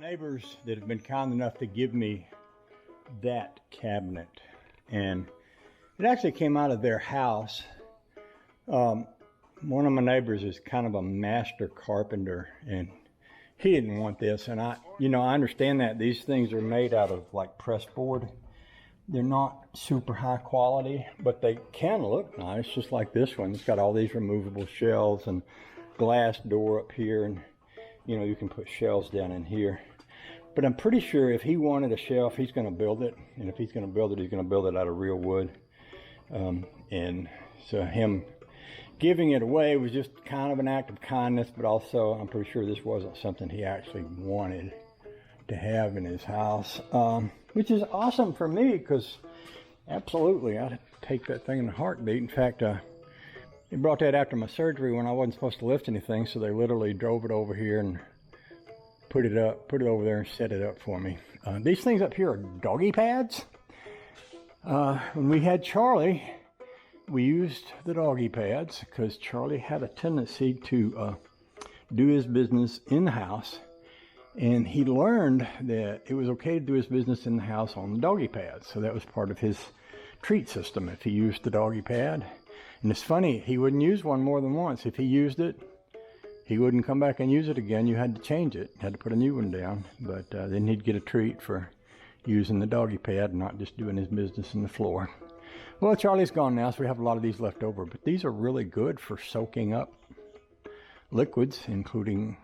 Neighbors that have been kind enough to give me that cabinet, and it actually came out of their house. One of my neighbors is kind of a master carpenter, and he didn't want this. And I understand that these things are made out of like press board. They're not super high quality, but they can look nice, just like this one. It's got all these removable shelves and glass door up here, and you can put shelves down in here. But I'm pretty sure if he wanted a shelf, he's going to build it. And if he's going to build it, he's going to build it out of real wood. And so him giving it away was just kind of an act of kindness, but also I'm pretty sure this wasn't something he actually wanted to have in his house, which is awesome for me, because absolutely I'd take that thing in a heartbeat. In fact, they brought that after my surgery when I wasn't supposed to lift anything, so they literally drove it over here and put it over there and set it up for me. These things up here are doggy pads. When we had Charlie, we used the doggy pads because Charlie had a tendency to do his business in the house, and he learned that it was okay to do his business in the house on the doggy pads. So that was part of his treat system if he used the doggy pad. And it's funny, he wouldn't use one more than once. If he used it, he wouldn't come back and use it again. You had to change it, had to put a new one down. But then he'd get a treat for using the doggy pad and not just doing his business in the floor. Well, Charlie's gone now, so we have a lot of these left over. But these are really good for soaking up liquids, including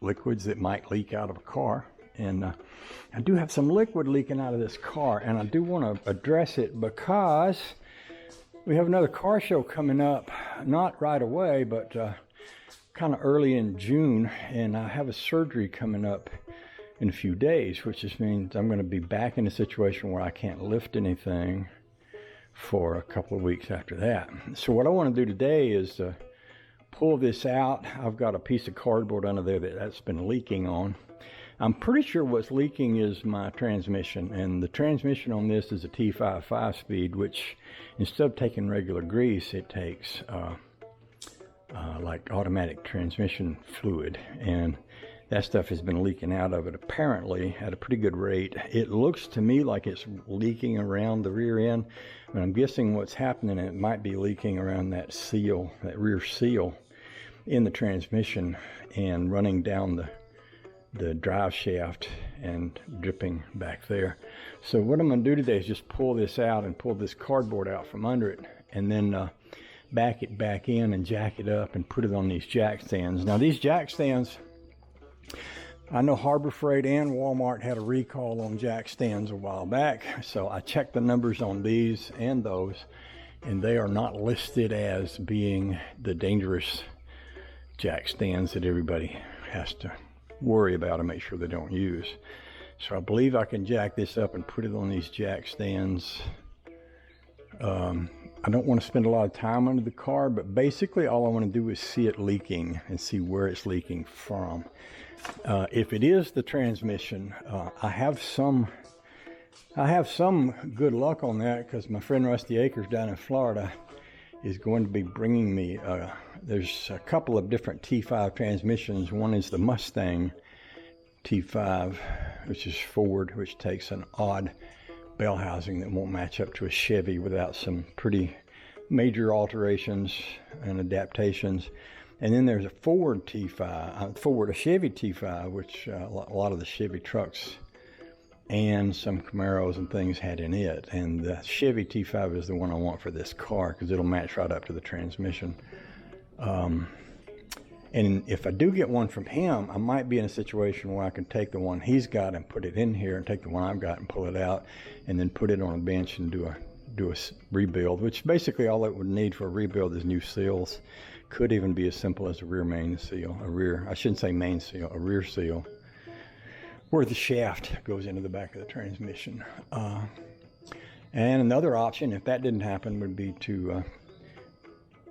liquids that might leak out of a car. And I do have some liquid leaking out of this car, and I do want to address it because we have another car show coming up, not right away, but kind of early in June, and I have a surgery coming up in a few days, which just means I'm going to be back in a situation where I can't lift anything for a couple of weeks after that. So what I want to do today is pull this out. I've got a piece of cardboard under there that's been leaking on. I'm pretty sure what's leaking is my transmission, and the transmission on this is a T5 5-speed, which instead of taking regular grease, it takes like automatic transmission fluid, and that stuff has been leaking out of it apparently at a pretty good rate. It looks to me like it's leaking around the rear end, but I'm guessing what's happening, it might be leaking around that seal, that rear seal in the transmission, and running down the drive shaft and dripping back there. So what I'm going to do today is just pull this out and pull this cardboard out from under it, and then back it back in and jack it up and put it on these jack stands. Now these jack stands, I know Harbor Freight and Walmart had a recall on jack stands a while back, so I checked the numbers on these and those, and they are not listed as being the dangerous jack stands that everybody has to worry about and make sure they don't use. So I believe I can jack this up and put it on these jack stands. I don't want to spend a lot of time under the car, but basically all I want to do is see it leaking and see where it's leaking from. If it is the transmission, I have some good luck on that, because my friend Rusty Akers down in Florida is going to be bringing me, there's a couple of different T5 transmissions. One is the Mustang T5, which is Ford, which takes an odd bell housing that won't match up to a Chevy without some pretty major alterations and adaptations. And then there's a Ford T5, a Chevy T5, which a lot of the Chevy trucks and some Camaros and things had in it. And the Chevy T5 is the one I want for this car, because it'll match right up to the transmission. And if I do get one from him, I might be in a situation where I can take the one he's got and put it in here, and take the one I've got and pull it out, and then put it on a bench and do a rebuild, which basically all it would need for a rebuild is new seals. Could even be as simple as a rear main seal, I shouldn't say main seal, a rear seal, where the shaft goes into the back of the transmission. And another option, if that didn't happen, would be to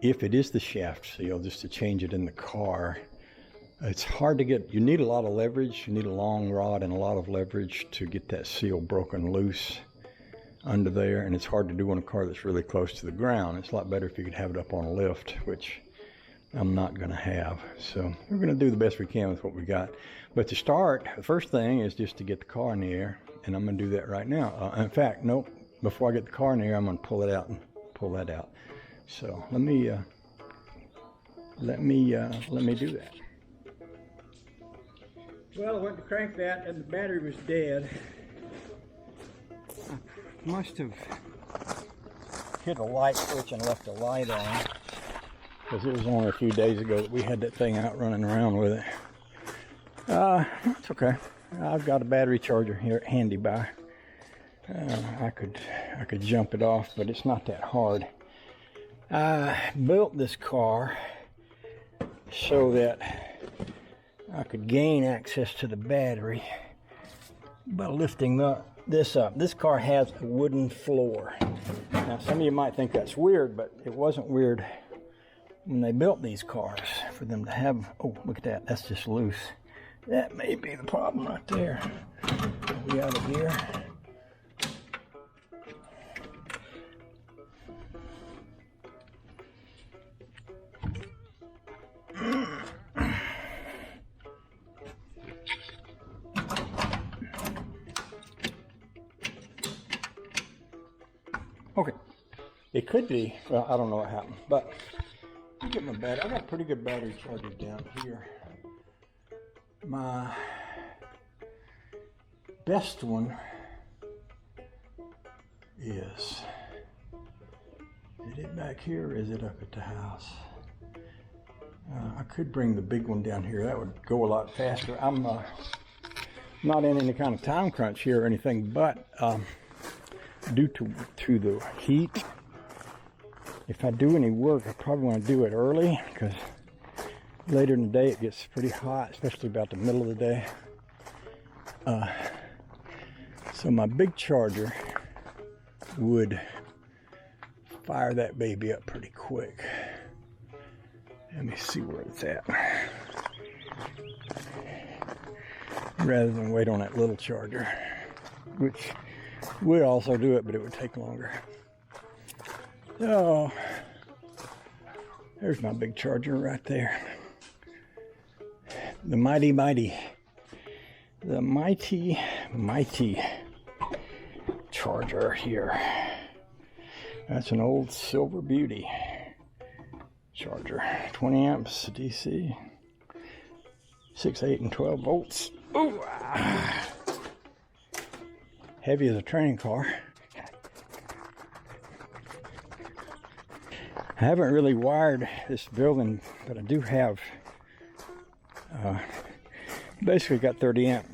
if it is the shaft seal, just to change it in the car. It's hard to get, you need a lot of leverage, you need a long rod and a lot of leverage to get that seal broken loose under there, and it's hard to do on a car that's really close to the ground. It's a lot better if you could have it up on a lift, which I'm not going to have. So we're going to do the best we can with what we got. But to start, the first thing is just to get the car in the air, and I'm going to do that right now. In fact, nope. Before I get the car in the air, I'm going to pull it out and pull that out. So let me do that. Well, I went to crank that, and the battery was dead. I must have hit a light switch and left a light on, because it was only a few days ago that we had that thing out running around with it. It's okay. I've got a battery charger here handy by. I could jump it off, but it's not that hard. I built this car so that I could gain access to the battery by lifting this up. This car has a wooden floor. Now, some of you might think that's weird, but it wasn't weird when they built these cars for them to have. Oh, look at that. That's just loose. That may be the problem right there. Are we out of gear? Okay, it could be, well, I don't know what happened, but I get my battery. I got pretty good battery chargers down here. My best one is it back here, or is it up at the house? I could bring the big one down here. That would go a lot faster. I'm not in any kind of time crunch here or anything, but due to the heat, if I do any work, I probably want to do it early, because later in the day it gets pretty hot, especially about the middle of the day. So my big charger would fire that baby up pretty quick. Let me see where it's at, rather than wait on that little charger, which would also do it, but it would take longer. So there's my big charger right there. The mighty charger here. That's an old Silver Beauty charger. 20 amps DC. 6, 8, and 12 volts. Ooh, heavy as a training car. I haven't really wired this building, but I do have basically got 30 amp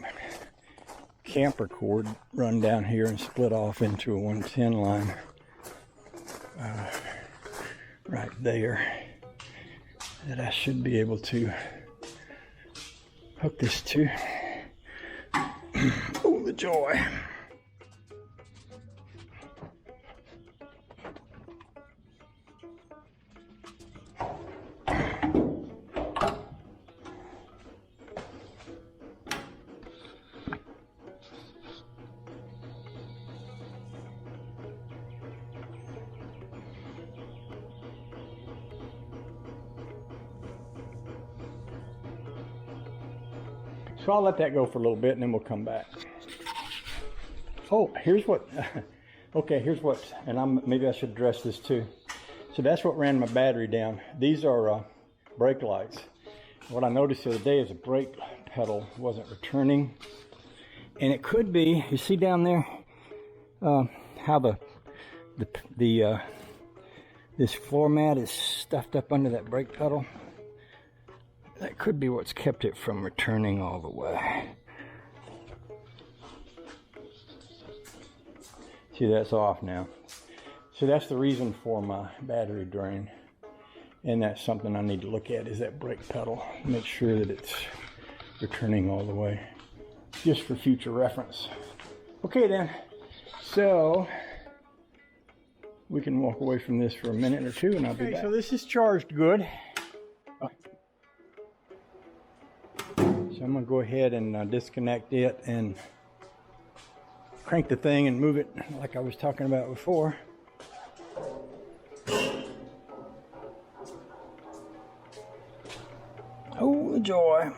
camper cord run down here and split off into a 110 line right there, that I should be able to hook this to. Oh, the joy. So I'll let that go for a little bit and then we'll come back. Oh, here's what, okay, here's what, and maybe I should address this too. So that's what ran my battery down. These are brake lights. What I noticed the other day is the brake pedal wasn't returning. And it could be, you see down there, how this floor mat is stuffed up under that brake pedal. That could be what's kept it from returning all the way. See, that's off now. So that's the reason for my battery drain. And that's something I need to look at, is that brake pedal. Make sure that it's returning all the way, just for future reference. Okay then, so we can walk away from this for a minute or two and I'll be back. So this is charged good. So I'm going to go ahead and disconnect it and crank the thing and move it like I was talking about before. Enjoy.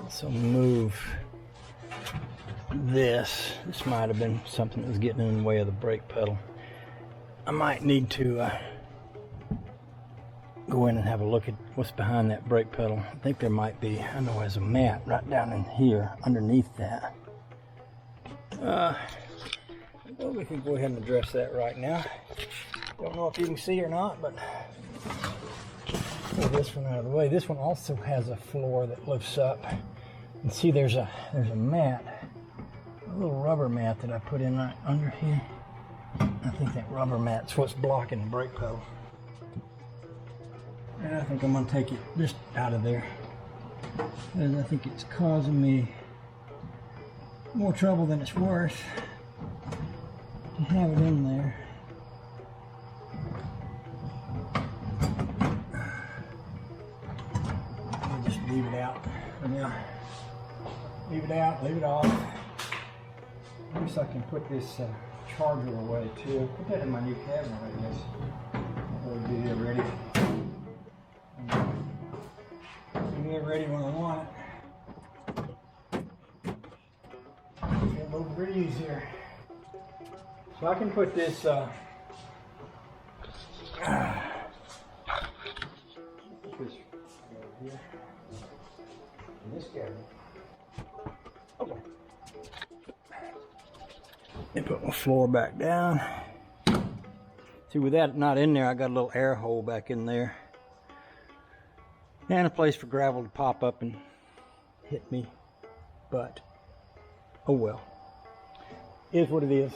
Also move this. This might have been something that was getting in the way of the brake pedal. I might need to go in and have a look at what's behind that brake pedal. I think there might be, I know there's a mat right down in here underneath that. Well, we can go ahead and address that right now. Don't know if you can see or not, but pull this one out of the way. This one also has a floor that lifts up. And see, there's a mat, a little rubber mat that I put in right under here. I think that rubber mat's what's blocking the brake pedal. And I think I'm gonna take it just out of there, because I think it's causing me more trouble than it's worth to have it in there. I'll just leave it out for now. Leave it out, leave it off. I guess I can put this charger away too. Put that in my new cabinet, I guess. It'll be here ready. Be here ready when I want it. Get a little breeze here. So I can put this here in this cabinet. Okay. And put my floor back down. See, with that not in there, I got a little air hole back in there. And a place for gravel to pop up and hit me. But, oh well. It is what it is.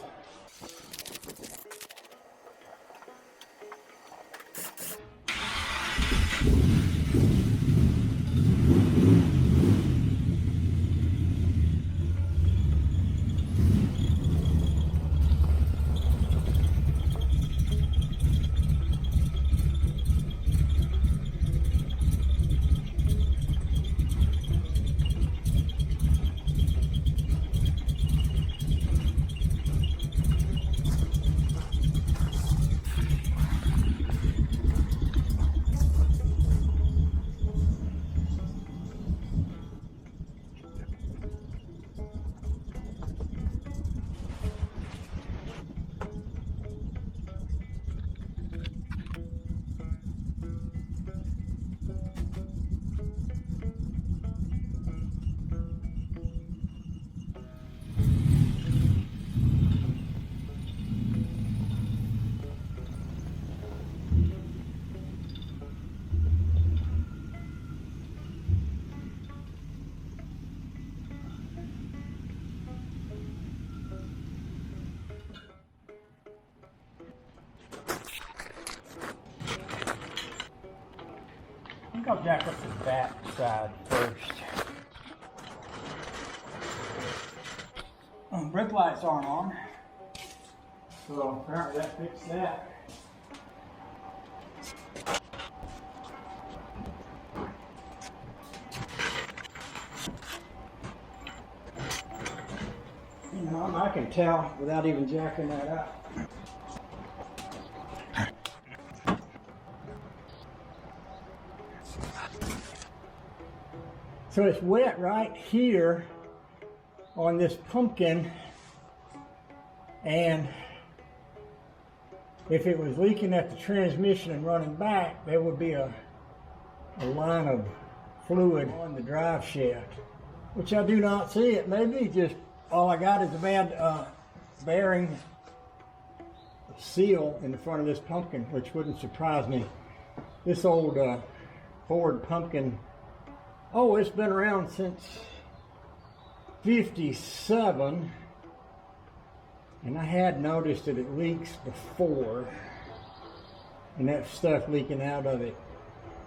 I think I'll jack up the back side first. Brake lights aren't on, so apparently that fixed that. You know, I can tell without even jacking that up. So it's wet right here on this pumpkin, and if it was leaking at the transmission and running back, there would be a line of fluid on the drive shaft, which I do not see. It may be just all I got is a bad bearing seal in the front of this pumpkin, which wouldn't surprise me. This old Ford pumpkin, oh, it's been around since '57, and I had noticed that it leaks before, and that stuff leaking out of it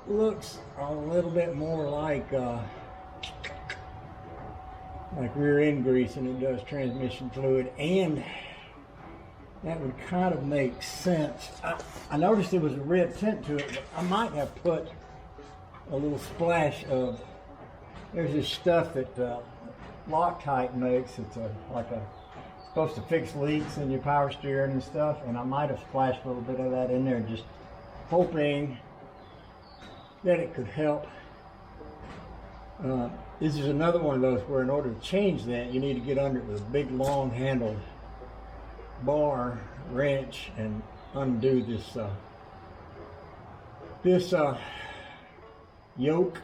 looks a little bit more like rear end grease than it does transmission fluid, and that would kind of make sense. I noticed there was a red tint to it, but I might have put a little splash of, there's this stuff that Loctite makes. It's supposed to fix leaks in your power steering and stuff, and I might have splashed a little bit of that in there, just hoping that it could help. This is another one of those where in order to change that, you need to get under it with a big long handled bar wrench and undo this yoke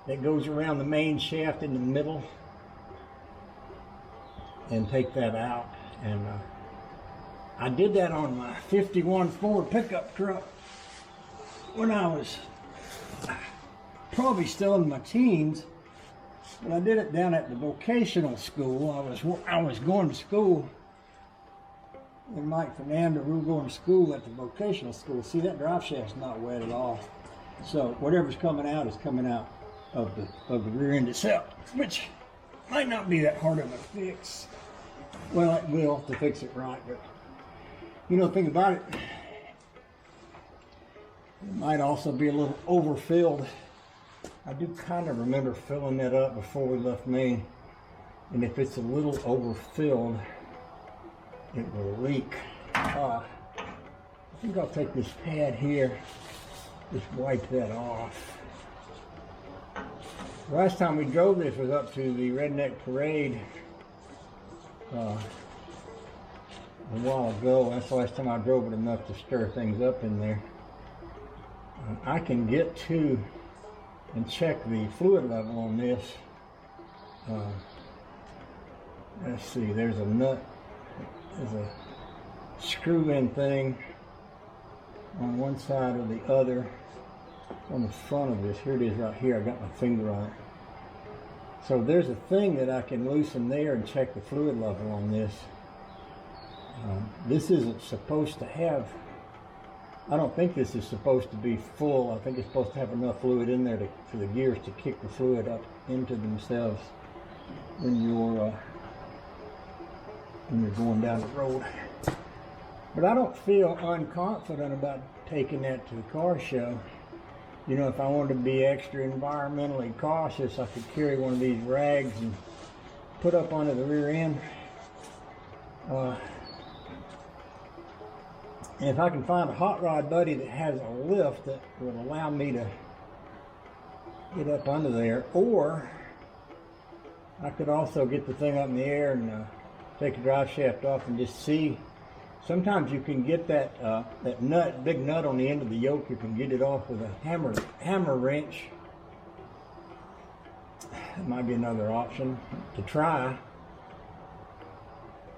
that goes around the main shaft in the middle, and take that out. And I did that on my 51 Ford pickup truck when I was probably still in my teens, but I did it down at the vocational school. I was going to school, and Mike Fernando, we were going to school at the vocational school. See, that drive shaft's not wet at all, so whatever's coming out is coming out of the rear end itself, which might not be that hard of a fix. Well, it will to fix it right, but you know, think about it, it might also be a little overfilled. I do kind of remember filling that up before we left Maine, and if it's a little overfilled, it will leak. I think I'll take this pad here, just wipe that off. The last time we drove this was up to the Redneck Parade a while ago. That's the last time I drove it enough to stir things up in there. I can get to and check the fluid level on this. Let's see, there's a nut, there's a screw-in thing on one side or the other on the front of this. Here it is right here, I got my finger on it. So there's a thing that I can loosen there and check the fluid level on this. This isn't supposed to have, I don't think this is supposed to be full. I think it's supposed to have enough fluid in there for the gears to kick the fluid up into themselves when you're going down the road. But I don't feel unconfident about taking that to the car show. You know, if I wanted to be extra environmentally cautious, I could carry one of these rags and put up onto the rear end. And if I can find a hot rod buddy that has a lift that would allow me to get up under there, or I could also get the thing up in the air and take the drive shaft off and just see. Sometimes you can get that big nut on the end of the yoke. You can get it off with a hammer wrench. That might be another option to try.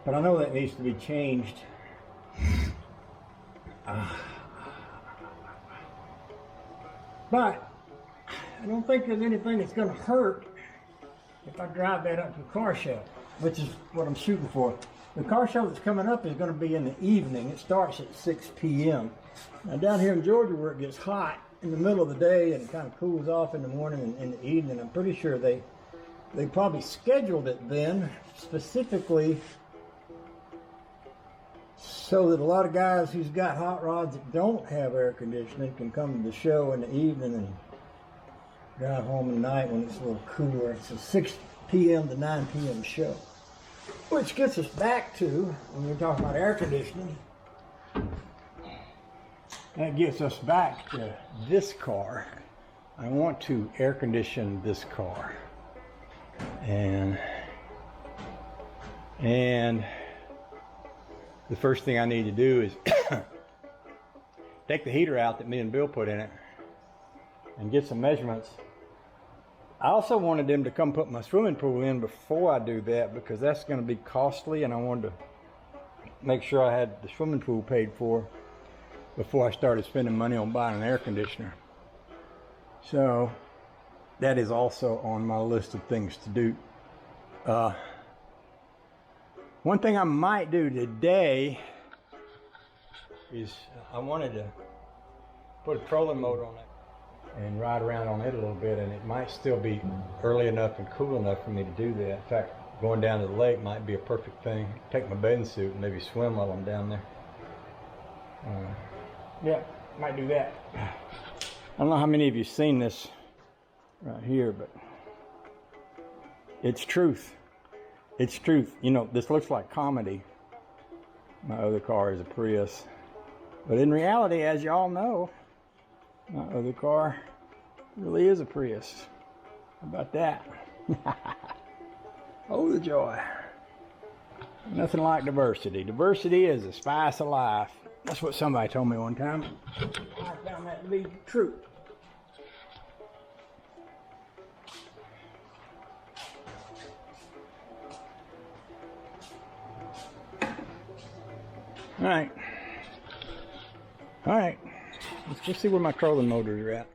But I know that needs to be changed. But I don't think there's anything that's going to hurt if I drive that up to the car show, which is what I'm shooting for. The car show that's coming up is going to be in the evening. It starts at 6 p.m. Now down here in Georgia, where it gets hot in the middle of the day and it kind of cools off in the morning and in the evening, I'm pretty sure they probably scheduled it then specifically so that a lot of guys who's got hot rods that don't have air conditioning can come to the show in the evening and drive home at night when it's a little cooler. It's a 6 p.m. to 9 p.m. show. Which gets us back to, when we're talking about air conditioning, that gets us back to this car. I want to air condition this car. And the first thing I need to do is take the heater out that me and Bill put in it and get some measurements. I also wanted them to come put my swimming pool in before I do that, because that's going to be costly, and I wanted to make sure I had the swimming pool paid for before I started spending money on buying an air conditioner. So that is also on my list of things to do. One thing I might do today is I wanted to put a trolling motor on it and ride around on it a little bit, and it might still be early enough and cool enough for me to do that. In fact, going down to the lake might be a perfect thing. Take my bathing suit and maybe swim while I'm down there. Yeah, might do that. I don't know how many of you seen this right here, but it's truth. It's truth. You know, this looks like comedy. My other car is a Prius. But in reality, as y'all know, my other car really is a Prius. How about that? Oh, the joy. Nothing like diversity. Diversity is the spice of life. That's what somebody told me one time. I found that to be true. All right. Let's see where my trolling motors are at.